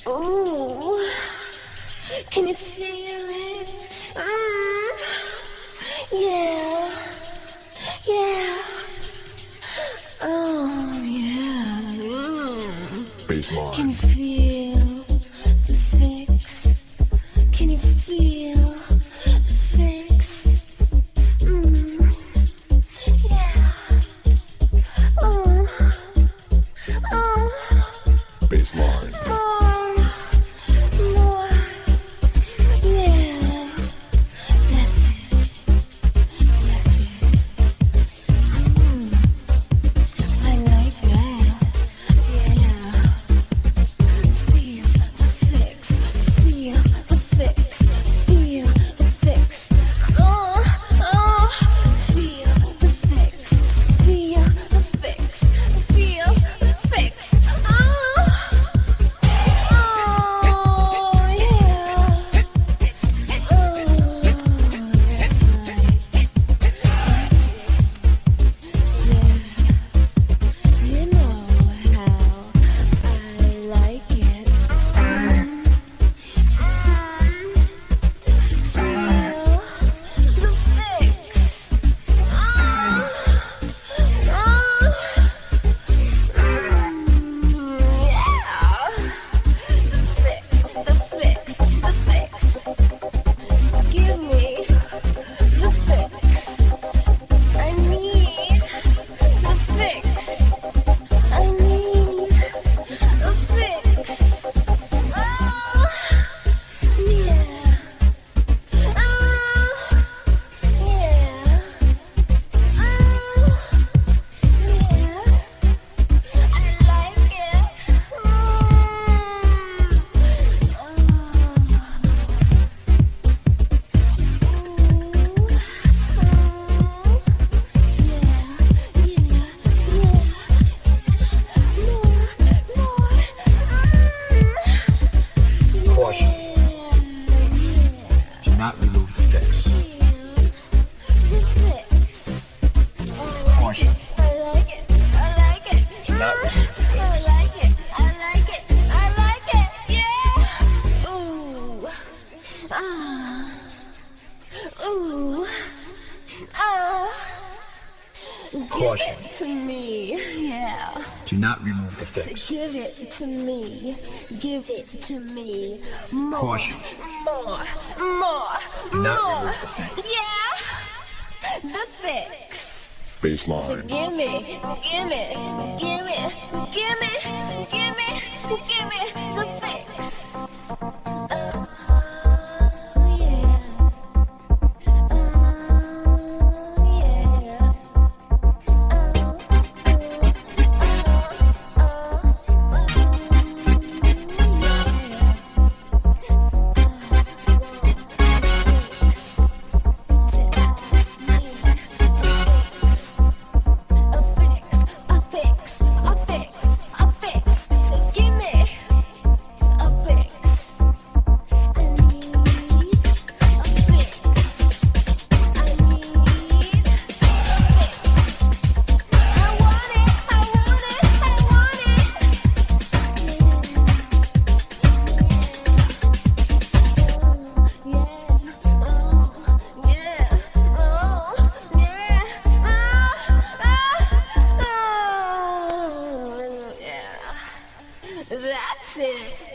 Ooh, can you feel it? Yeah, yeah. Oh, yeah. Baseline. Can you feel the fix? Can you feel the fix? Yeah. Oh. Baseline. More. Yeah. That's it. That's it. I like that. Yeah. Feel the fix. Feel the fix. Feel the fix. Oh. Feel the fix. Feel the fix. Feel the fix. Oh. Caution. To me, yeah. Do not remove the fix. So give it to me. Give it to me. More. Caution. More. Do not remove the fix. Yeah. The fix. So Baseline. give me the fix. That's it.